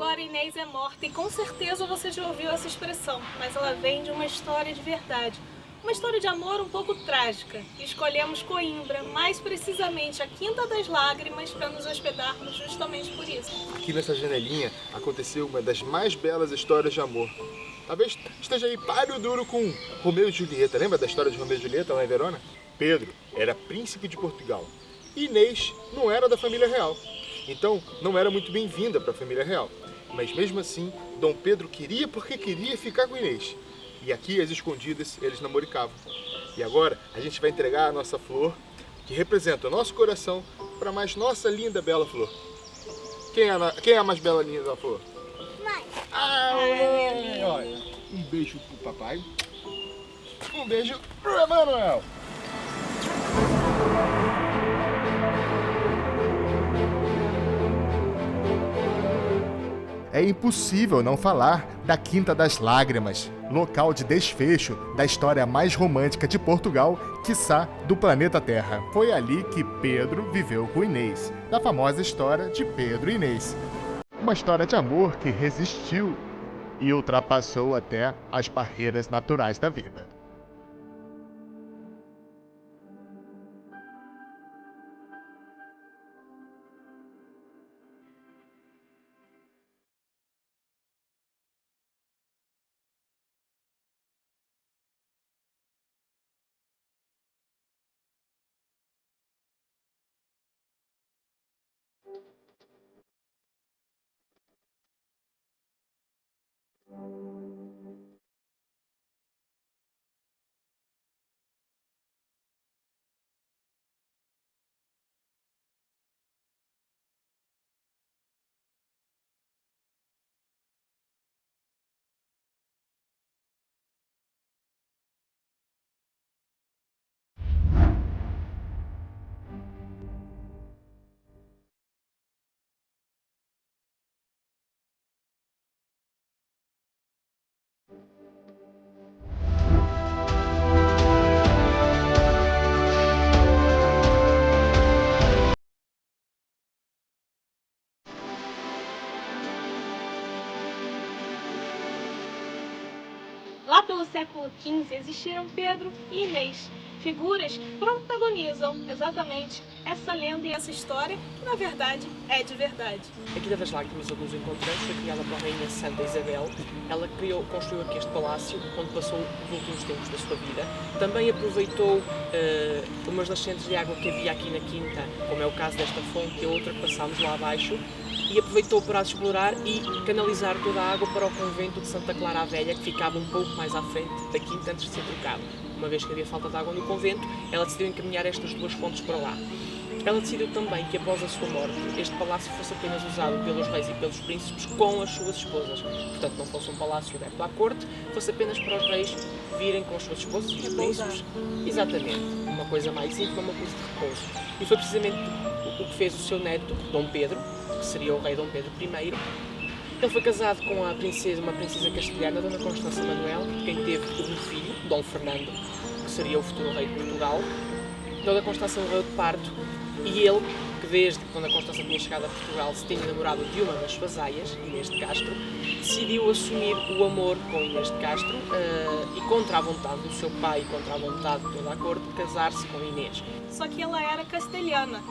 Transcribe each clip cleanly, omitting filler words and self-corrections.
Agora Inês é morta e com certeza você já ouviu essa expressão, mas ela vem de uma história de verdade. Uma história de amor um pouco trágica. Escolhemos Coimbra, mais precisamente a Quinta das Lágrimas, para nos hospedarmos justamente por isso. Aqui nessa janelinha aconteceu uma das mais belas histórias de amor. Talvez esteja aí páreo duro com Romeu e Julieta. Lembra da história de Romeu e Julieta lá em Verona? Pedro era príncipe de Portugal. E Inês não era da família real. Então não era muito bem-vinda para a família real. Mas mesmo assim, Dom Pedro queria porque queria ficar com Inês. E aqui, às escondidas, eles namoricavam. E agora a gente vai entregar a nossa flor, que representa o nosso coração, para a mais nossa linda, bela flor. Quem é a mais bela, linda flor? Mãe. Mãe! Olha, um beijo pro papai. Um beijo pro Emanuel. É impossível não falar da Quinta das Lágrimas, local de desfecho da história mais romântica de Portugal, quiçá do planeta Terra. Foi ali que Pedro viveu com Inês, da famosa história de Pedro e Inês. Uma história de amor que resistiu e ultrapassou até as barreiras naturais da vida. Lá pelo século XV existiram Pedro e Inês, figuras que protagonizam exatamente essa lenda e essa história, que na verdade é de verdade. A Quinta das Lágrimas, onde nos encontramos, foi criada pela Rainha Santa Isabel. Ela construiu aqui este palácio, onde passou os últimos tempos da sua vida. Também aproveitou umas nascentes de água que havia aqui na Quinta, como é o caso desta fonte e a outra que passámos lá abaixo, e aproveitou para as explorar e canalizar toda a água para o convento de Santa Clara a Velha, que ficava um pouco mais à frente da Quinta antes de ser trocado. Uma vez que havia falta de água no convento, ela decidiu encaminhar estas duas fontes para lá. Ela decidiu também que após a sua morte, este palácio fosse apenas usado pelos reis e pelos príncipes com as suas esposas. Portanto, não fosse um palácio aberto à corte, fosse apenas para os reis virem com as suas esposas e os príncipes. Exatamente, uma coisa mais íntima, uma coisa de repouso. E foi precisamente o que fez o seu neto, Dom Pedro, que seria o rei Dom Pedro I. Ele foi casado com uma princesa castelhana, Dona Constança Manuel, quem teve um filho, Dom Fernando, que seria o futuro rei de Portugal. Dona Constança morreu de parto e ele, que desde que Dona Constança tinha chegado a Portugal se tinha namorado de uma das suas aias, Inês de Castro, decidiu assumir o amor com Inês de Castro e, contra a vontade do seu pai e contra a vontade de toda a corte, casar-se com Inês. Só que ela era castelhana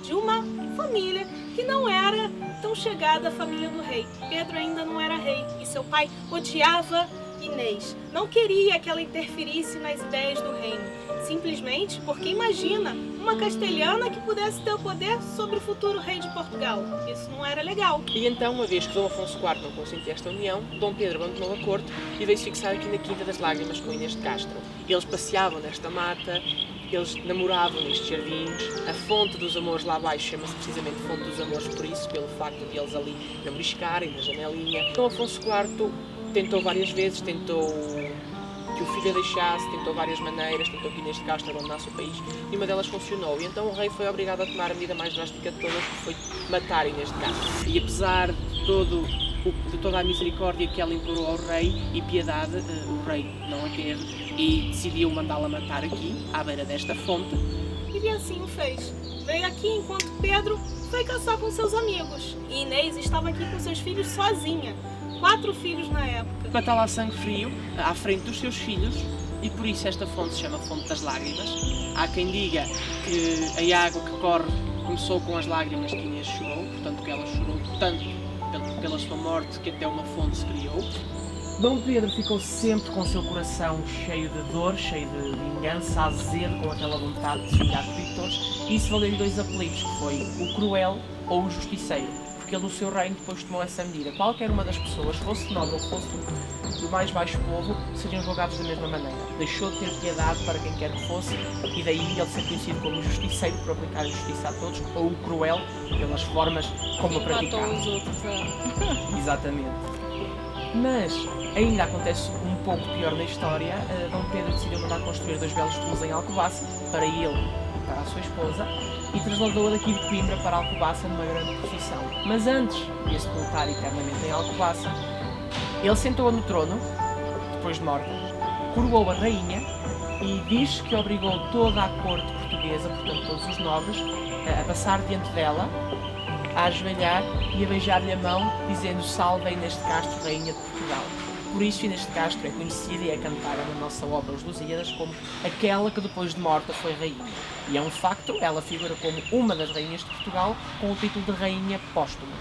de uma família que não era tão chegada à família do rei. Pedro ainda não era rei e seu pai odiava Inês. Não queria que ela interferisse nas ideias do reino, simplesmente porque imagina uma castelhana que pudesse ter o poder sobre o futuro rei de Portugal. Isso não era legal. E então, uma vez que Dom Afonso IV não consentia esta união, Dom Pedro abandonou a corte e veio-se fixar aqui na Quinta das Lágrimas com Inês de Castro. Eles passeavam nesta mata, eles namoravam nestes jardins. A fonte dos amores lá abaixo chama-se precisamente Fonte dos Amores por isso, pelo facto de eles ali namoriscarem na janelinha. Dom Afonso IV tentou várias vezes, tentou que o filho a deixasse, tentou várias maneiras, tentou que Inês de Castro abandonasse o país e uma delas funcionou. E então o rei foi obrigado a tomar a medida mais drástica de todas, que foi matar Inês de Castro. E apesar de toda a misericórdia que ela implorou ao rei e piedade, o rei não a teve e decidiu mandá-la matar aqui, à beira desta fonte. e assim o fez. Veio aqui enquanto Pedro foi caçar com seus amigos. E Inês estava aqui com seus filhos sozinha. 4 filhos na época. Para estar lá sangue frio, à frente dos seus filhos, e por isso esta fonte se chama Fonte das Lágrimas. Há quem diga que a água que corre começou com as lágrimas que Inês chorou, portanto que ela chorou tanto pela sua morte que até uma fonte se criou. Dom Pedro ficou sempre com o seu coração cheio de dor, cheio de vingança, azedo, com aquela vontade de se vingar por todos, e isso valeu-lhe 2 apelidos, que foi o Cruel ou o Justiceiro, porque ele no seu reino depois tomou essa medida. Qualquer uma das pessoas, fosse nobre ou fosse do mais baixo povo, seriam julgados da mesma maneira. Deixou de ter piedade para quem quer que fosse, e daí ele ser conhecido como o Justiceiro por aplicar a justiça a todos, ou o Cruel pelas formas como a praticava. Matou os outros. Exatamente. Mas ainda acontece um pouco pior na história. Dom Pedro decidiu mandar construir 2 belos túmulos em Alcobaça, para ele e para a sua esposa, e trasladou-a daqui de Coimbra para Alcobaça numa grande procissão. Mas antes de a sepultar eternamente em Alcobaça, ele sentou-a no trono, depois de morta, coroou a rainha e diz que obrigou toda a corte portuguesa, portanto todos os nobres, a passar diante dela, a ajoelhar e a beijar-lhe a mão, dizendo: salve Inês de Castro, rainha de Portugal. Por isso Inês de Castro é conhecida e é cantada na nossa obra Os Lusíadas como aquela que depois de morta foi rainha. E é um facto, ela figura como uma das rainhas de Portugal com o título de rainha póstuma.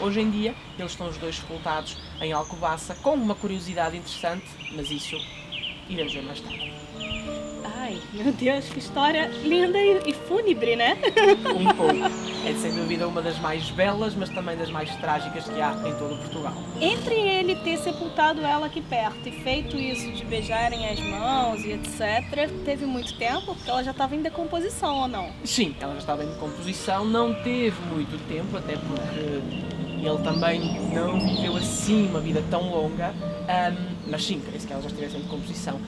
Hoje em dia, eles estão os 2 sepultados em Alcobaça, com uma curiosidade interessante, mas isso iremos ver mais tarde. Ai, meu Deus, que história linda e fúnebre, né? Um pouco. É sem dúvida uma das mais belas, mas também das mais trágicas que há em todo Portugal. Entre ele ter sepultado ela aqui perto e feito isso de beijarem as mãos e etc, teve muito tempo, porque ela já estava em decomposição, ou não? Sim, ela já estava em decomposição, não teve muito tempo, até porque ele também não viveu assim uma vida tão longa, mas sim, parece que ela já estivesse em decomposição.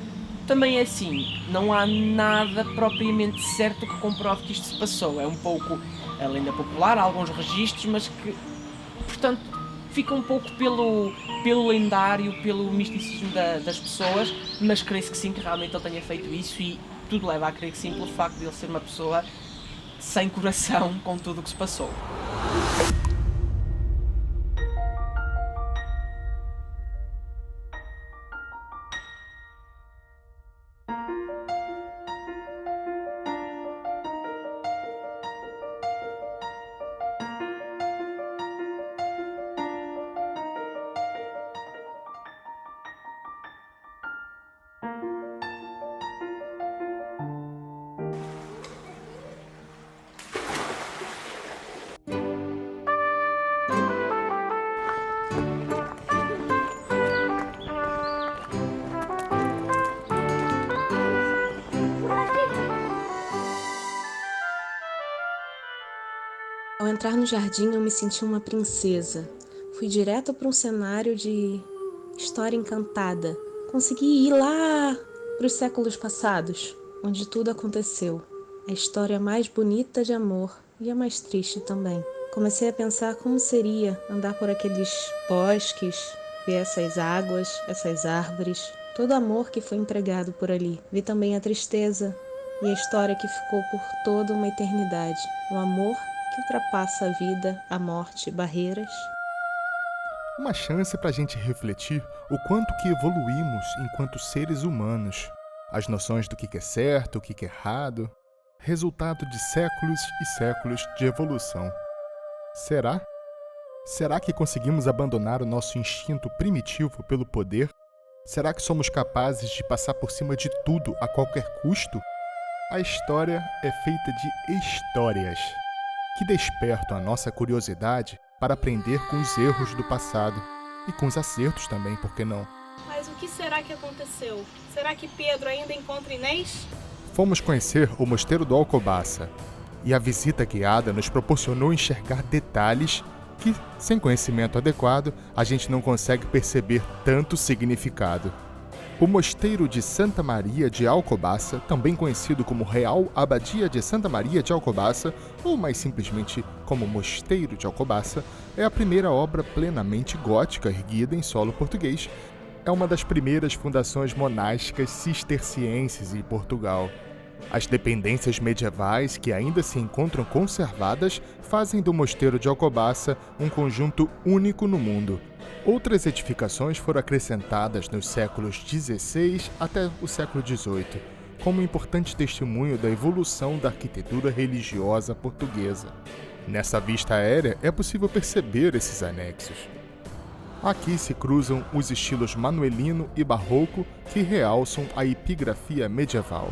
Também é assim, não há nada propriamente certo que comprove que isto se passou. É um pouco a lenda popular, há alguns registros, mas que, portanto, fica um pouco pelo lendário, pelo misticismo das pessoas, mas creio que sim, que realmente ele tenha feito isso, e tudo leva a crer que sim, pelo facto de ele ser uma pessoa sem coração com tudo o que se passou. Ao entrar no jardim, eu me senti uma princesa. Fui direto para um cenário de história encantada. Consegui ir lá para os séculos passados, onde tudo aconteceu. A história mais bonita de amor e a mais triste também. Comecei a pensar como seria andar por aqueles bosques, ver essas águas, essas árvores, todo o amor que foi empregado por ali. Vi também a tristeza e a história que ficou por toda uma eternidade. O amor que ultrapassa a vida, a morte, barreiras. Uma chance para a gente refletir o quanto que evoluímos enquanto seres humanos. As noções do que é certo, o que é errado, resultado de séculos e séculos de evolução. Será? Será que conseguimos abandonar o nosso instinto primitivo pelo poder? Será que somos capazes de passar por cima de tudo a qualquer custo? A história é feita de histórias que despertam a nossa curiosidade para aprender com os erros do passado e com os acertos também, por que não? Mas o que será que aconteceu? Será que Pedro ainda encontra Inês? Fomos conhecer o Mosteiro do Alcobaça e a visita guiada nos proporcionou enxergar detalhes que, sem conhecimento adequado, a gente não consegue perceber tanto significado. O Mosteiro de Santa Maria de Alcobaça, também conhecido como Real Abadia de Santa Maria de Alcobaça, ou mais simplesmente como Mosteiro de Alcobaça, é a primeira obra plenamente gótica erguida em solo português. É uma das primeiras fundações monásticas cistercienses em Portugal. As dependências medievais que ainda se encontram conservadas fazem do Mosteiro de Alcobaça um conjunto único no mundo. Outras edificações foram acrescentadas nos séculos XVI até o século XVIII, como importante testemunho da evolução da arquitetura religiosa portuguesa. Nessa vista aérea é possível perceber esses anexos. Aqui se cruzam os estilos manuelino e barroco que realçam a epigrafia medieval.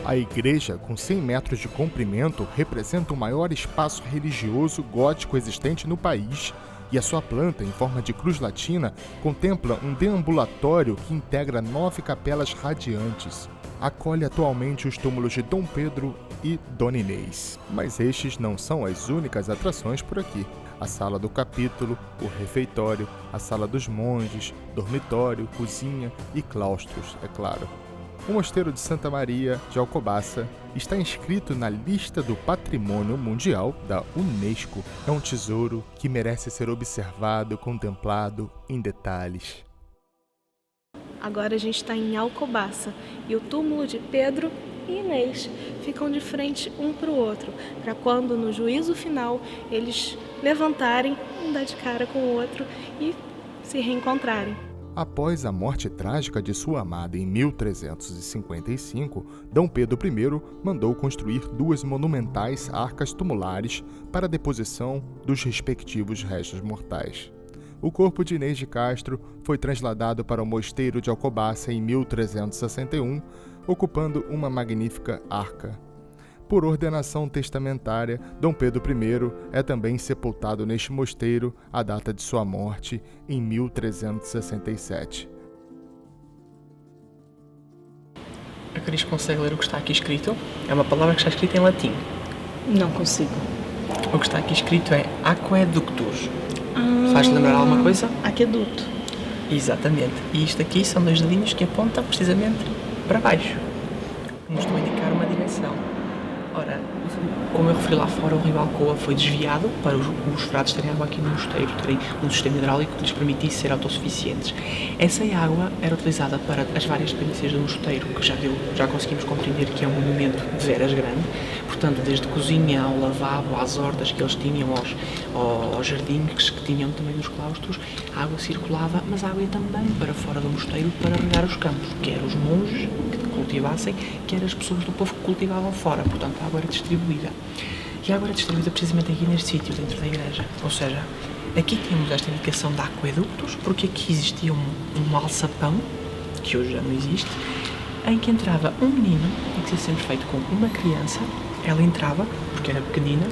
A igreja, com 100 metros de comprimento, representa o maior espaço religioso gótico existente no país, e a sua planta, em forma de cruz latina, contempla um deambulatório que integra 9 capelas radiantes. Acolhe atualmente os túmulos de Dom Pedro e Dona Inês. Mas estes não são as únicas atrações por aqui. A sala do capítulo, o refeitório, a sala dos monges, dormitório, cozinha e claustros, é claro. O Mosteiro de Santa Maria de Alcobaça está inscrito na lista do Patrimônio Mundial da Unesco. É um tesouro que merece ser observado, contemplado em detalhes. Agora a gente está em Alcobaça e o túmulo de Pedro e Inês ficam de frente um para o outro, para quando no juízo final eles levantarem, um dar de cara com o outro e se reencontrarem. Após a morte trágica de sua amada em 1355, Dom Pedro I mandou construir 2 monumentais arcas tumulares para a deposição dos respectivos restos mortais. O corpo de Inês de Castro foi trasladado para o Mosteiro de Alcobaça em 1361, ocupando uma magnífica arca. Por ordenação testamentária, Dom Pedro I é também sepultado neste mosteiro, a data de sua morte, em 1367. A Cris consegue ler o que está aqui escrito? É uma palavra que está escrita em latim. Não consigo. O que está aqui escrito é aqueductus. Faz lembrar alguma coisa? Aqueduto. Exatamente. E isto aqui são 2 dedinhos que apontam precisamente para baixo. Nos estão a indicar uma direção. Ora, como eu referi lá fora, o rio Alcoa foi desviado para os frades terem água aqui no mosteiro, terem um sistema hidráulico que lhes permitisse ser autossuficientes. Essa água era utilizada para as várias dependências do mosteiro, que já conseguimos compreender que é um monumento de veras grande. Portanto, desde cozinha ao lavabo, às hortas que eles tinham, aos jardins que tinham também nos claustros, a água circulava, mas a água ia também para fora do mosteiro para regar os campos, quer os monges que cultivassem, quer as pessoas do povo que cultivavam fora. Portanto, a água era distribuída. E a água era distribuída precisamente aqui neste sítio, dentro da igreja. Ou seja, aqui temos esta indicação de aquedutos, porque aqui existia um alçapão, que hoje já não existe, em que entrava um menino, e que seria sempre feito com uma criança. Ela entrava, porque era pequenina,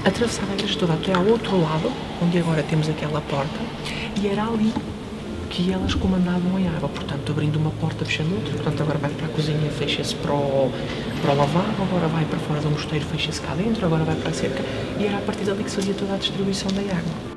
atravessava a igreja toda até ao outro lado, onde agora temos aquela porta, e era ali que elas comandavam a água, portanto, abrindo uma porta, fechando outra. Portanto, agora vai para a cozinha, fecha-se para o lavabo, agora vai para fora do mosteiro, fecha-se cá dentro, agora vai para a cerca, e era a partir dali que se fazia toda a distribuição da água.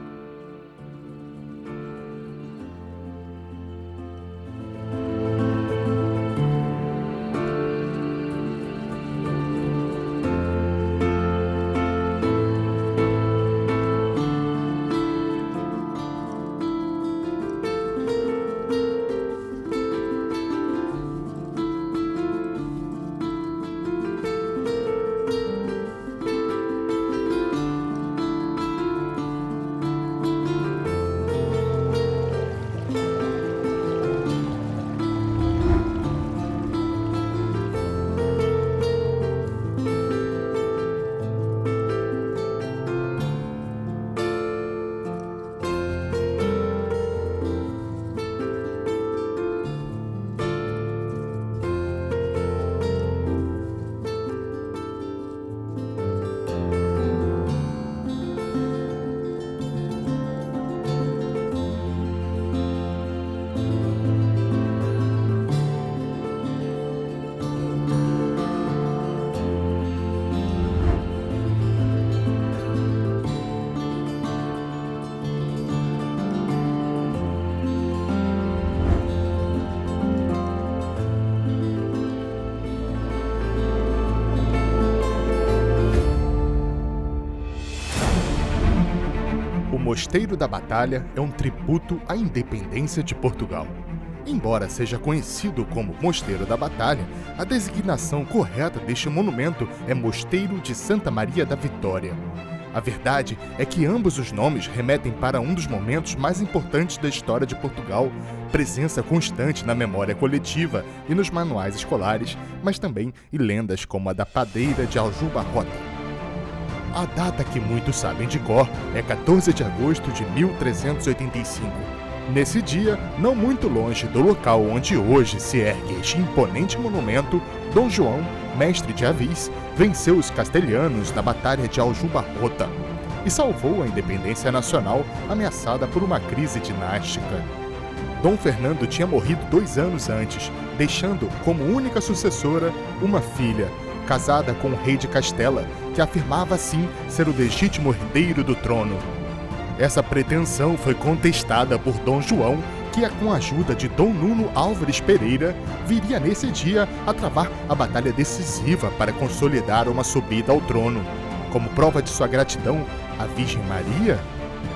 Mosteiro da Batalha é um tributo à independência de Portugal. Embora seja conhecido como Mosteiro da Batalha, a designação correta deste monumento é Mosteiro de Santa Maria da Vitória. A verdade é que ambos os nomes remetem para um dos momentos mais importantes da história de Portugal, presença constante na memória coletiva e nos manuais escolares, mas também em lendas como a da Padeira de Aljubarrota. A data que muitos sabem de cor é 14 de agosto de 1385. Nesse dia, não muito longe do local onde hoje se ergue este imponente monumento, Dom João, mestre de Avis, venceu os castelhanos na Batalha de Aljubarrota e salvou a independência nacional ameaçada por uma crise dinástica. Dom Fernando tinha morrido 2 anos antes, deixando como única sucessora uma filha, casada com o rei de Castela, que afirmava assim ser o legítimo herdeiro do trono. Essa pretensão foi contestada por Dom João, que, com a ajuda de Dom Nuno Álvares Pereira, viria nesse dia a travar a batalha decisiva para consolidar uma subida ao trono. Como prova de sua gratidão à Virgem Maria,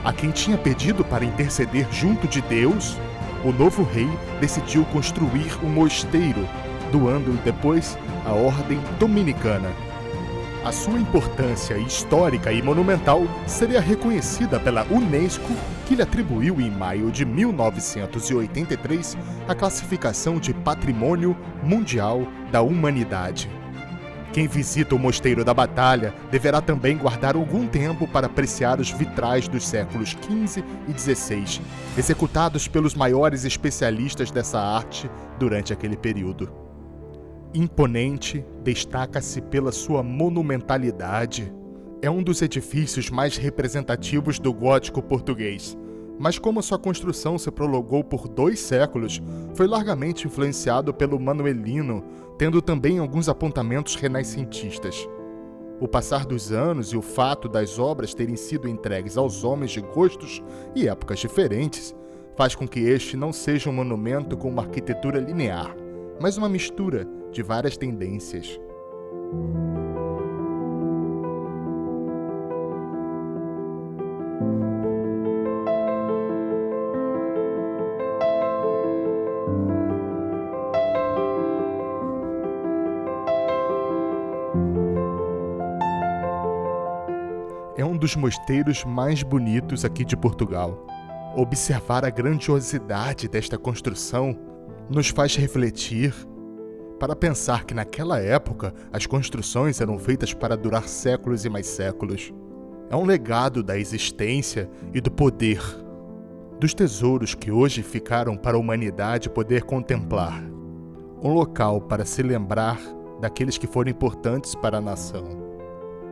a quem tinha pedido para interceder junto de Deus, o novo rei decidiu construir um mosteiro, doando depois a Ordem Dominicana. A sua importância histórica e monumental seria reconhecida pela Unesco, que lhe atribuiu em maio de 1983 a classificação de Patrimônio Mundial da Humanidade. Quem visita o Mosteiro da Batalha deverá também guardar algum tempo para apreciar os vitrais dos séculos XV e XVI, executados pelos maiores especialistas dessa arte durante aquele período. Imponente, destaca-se pela sua monumentalidade. É um dos edifícios mais representativos do gótico português, mas como sua construção se prolongou por 2 séculos, foi largamente influenciado pelo manuelino, tendo também alguns apontamentos renascentistas. O passar dos anos e o fato das obras terem sido entregues aos homens de gostos e épocas diferentes, faz com que este não seja um monumento com uma arquitetura linear, mas uma mistura de várias tendências. É um dos mosteiros mais bonitos aqui de Portugal. Observar a grandiosidade desta construção nos faz refletir para pensar que naquela época as construções eram feitas para durar séculos e mais séculos. É um legado da existência e do poder, dos tesouros que hoje ficaram para a humanidade poder contemplar. Um local para se lembrar daqueles que foram importantes para a nação.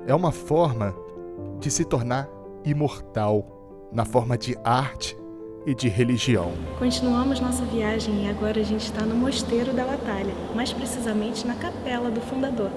É uma forma de se tornar imortal, na forma de arte e de religião. Continuamos nossa viagem e agora a gente está no Mosteiro da Batalha, mais precisamente na capela do fundador.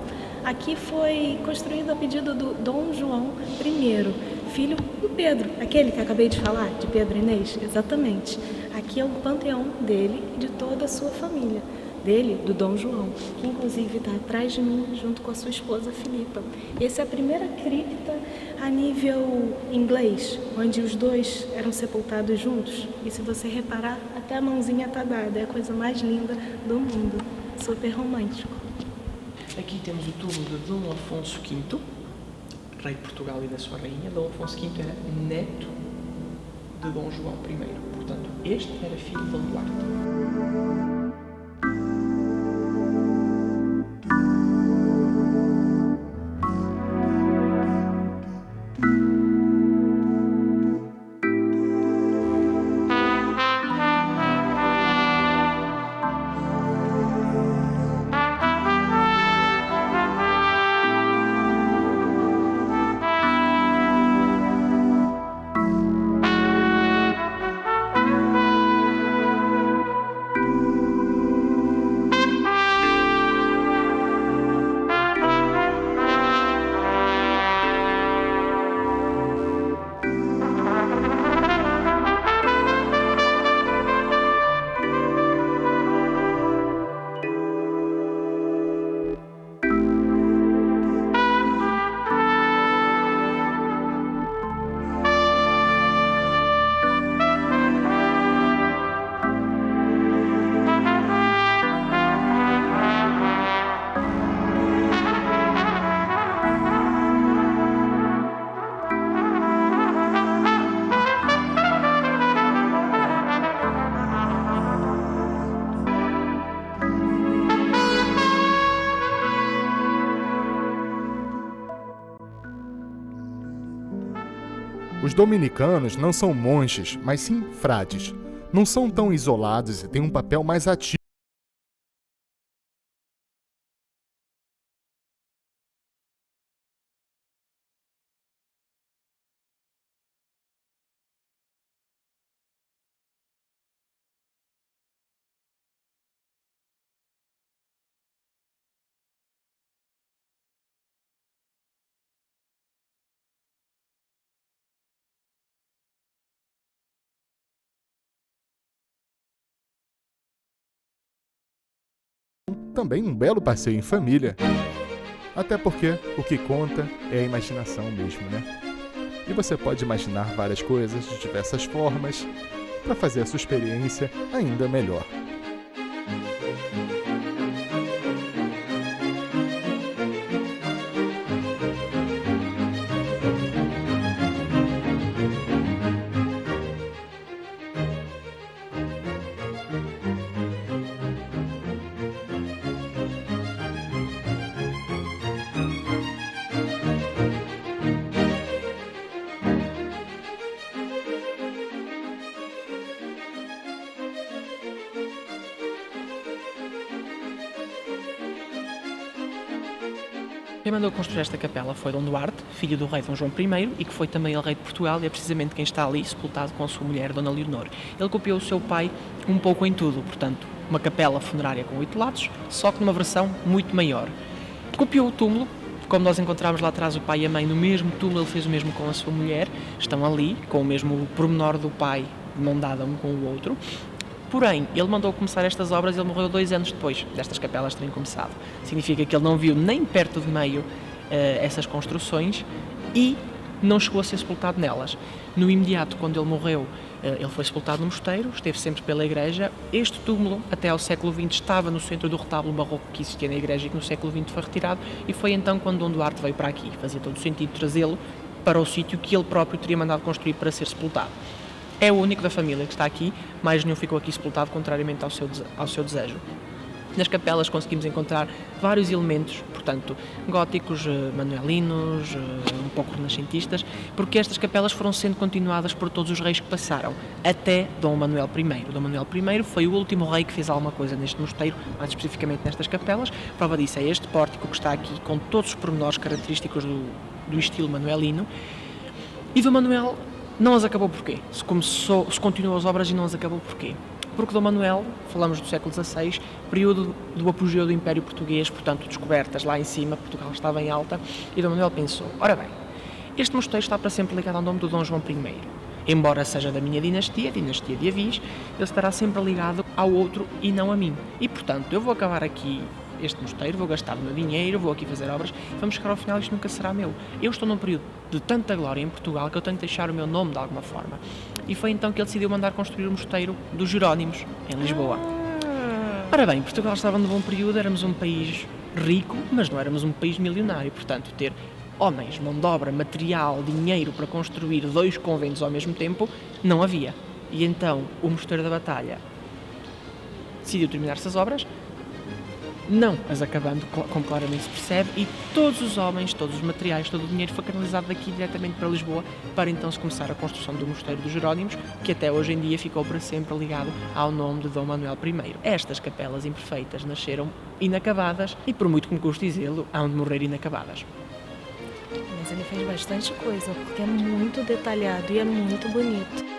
Aqui foi construído a pedido do Dom João I, filho do Pedro, aquele que acabei de falar, de Pedro Inês, exatamente. Aqui é o panteão dele e de toda a sua família. Dele, do Dom João, que inclusive está atrás de mim, junto com a sua esposa Filipa. Essa é a primeira cripta a nível inglês, onde os dois eram sepultados juntos. E se você reparar, até a mãozinha está dada, é a coisa mais linda do mundo. Super romântico. Aqui temos o túmulo de Dom Afonso V, rei de Portugal e da sua rainha. Dom Afonso V era neto de Dom João I, portanto, este era filho de Dom Duarte. Os dominicanos não são monges, mas sim frades. Não são tão isolados e têm um papel mais ativo. Também um belo passeio em família. Até porque o que conta é a imaginação mesmo, né? E você pode imaginar várias coisas de diversas formas para fazer a sua experiência ainda melhor. Quem mandou construir esta capela foi Dom Duarte, filho do rei Dom João I e que foi também ele rei de Portugal e é precisamente quem está ali sepultado com a sua mulher, Dona Leonor. Ele copiou o seu pai um pouco em tudo, portanto, uma capela funerária com 8 lados, só que numa versão muito maior. Copiou o túmulo, como nós encontramos lá atrás o pai e a mãe no mesmo túmulo, ele fez o mesmo com a sua mulher, estão ali, com o mesmo pormenor do pai, de mão dada um com o outro. Porém, ele mandou começar estas obras e ele morreu 2 anos depois destas capelas terem começado. Significa que ele não viu nem perto de meio essas construções e não chegou a ser sepultado nelas. No imediato, quando ele morreu, ele foi sepultado no mosteiro, esteve sempre pela igreja. Este túmulo, até ao século XX, estava no centro do retábulo barroco que existia na igreja e que no século XX foi retirado, e foi então quando Dom Duarte veio para aqui. Fazia todo o sentido trazê-lo para o sítio que ele próprio teria mandado construir para ser sepultado. É o único da família que está aqui, mais nenhum ficou aqui sepultado, contrariamente ao seu desejo. Nas capelas conseguimos encontrar vários elementos, portanto, góticos, manuelinos, um pouco renascentistas, porque estas capelas foram sendo continuadas por todos os reis que passaram, até Dom Manuel I. Dom Manuel I foi o último rei que fez alguma coisa neste mosteiro, mais especificamente nestas capelas. Prova disso é este pórtico que está aqui, com todos os pormenores característicos do estilo manuelino. E Dom Manuel não as acabou porquê? Se continuou as obras e não as acabou porquê? Porque Dom Manuel, falamos do século XVI, período do apogeu do Império Português, portanto descobertas lá em cima, Portugal estava em alta, e Dom Manuel pensou, ora bem, este mosteiro está para sempre ligado ao nome do Dom João I. Embora seja da minha dinastia, a dinastia de Avis, ele estará sempre ligado ao outro e não a mim. E portanto, eu vou acabar aqui este mosteiro, vou gastar o meu dinheiro, vou aqui fazer obras, vamos chegar ao final, isto nunca será meu. Eu estou num período de tanta glória em Portugal que eu tenho que deixar o meu nome de alguma forma. E foi então que ele decidiu mandar construir o mosteiro dos Jerónimos, em Lisboa. Ora bem, Portugal estava num bom período, éramos um país rico, mas não éramos um país milionário, portanto, ter homens, mão de obra, material, dinheiro para construir 2 conventos ao mesmo tempo, não havia. E então o Mosteiro da Batalha decidiu terminar essas obras, não as acabando, como claramente se percebe, e todos os homens, todos os materiais, todo o dinheiro foi canalizado daqui diretamente para Lisboa, para então se começar a construção do Mosteiro dos Jerónimos, que até hoje em dia ficou para sempre ligado ao nome de Dom Manuel I. Estas capelas imperfeitas nasceram inacabadas e, por muito que me custe dizê-lo, hão de morrer inacabadas. Mas ele fez bastante coisa, porque é muito detalhado e é muito bonito.